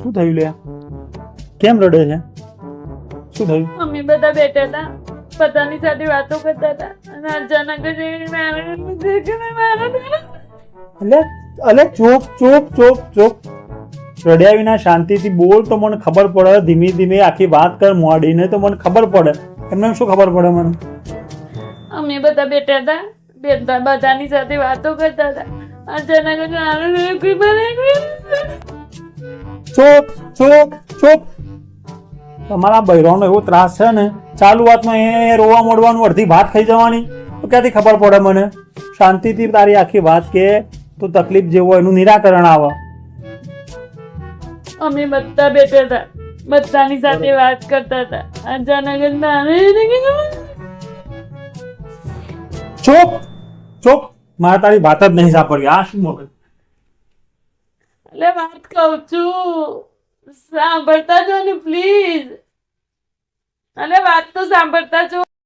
શું થયું લે? કેમ રડે છે? શું થયું? અમે બધા બેઠા હતા, બધાની સાથે વાતો કરતા હતા અને અચાનક જ એ મારા અલે અલે ચૂપ ચૂપ ચૂપ ચૂપ. રડ્યા વિના શાંતિથી બોલ તો મને ખબર પડે. ધીમે ધીમે આખી વાત કર મોડીને તો મને ખબર પડે. એમને શું ખબર પડે મને? અમે બધા બેઠા હતા, બધાની સાથે વાતો કરતા હતા. અચાનક જ ચૂપ ચૂપ ચૂપ. તમારા બૈરાનો એવો ત્રાસ છે ને, ચાલુ વાતમાં એ રોવા મોડવાનું અડધી વાત થઈ જવાની તો ક્યાંથી ખબર પડે મને? શાંતિથી તારી આખી વાત કે તો તકલીફ જેવું એનું નિરાકરણ આવે. અમે બધા બેઠા હતા, બધાની સાથે વાત કરતા હતા. અચાનક જ ચૂપ ચૂપ. મારે તારી વાત જ નહીં સાંભળવી. આ શું મગજ? એટલે વાત કહું છું, સાંભળતા જો ને પ્લીઝ. અને વાત તો સાંભળતા જો.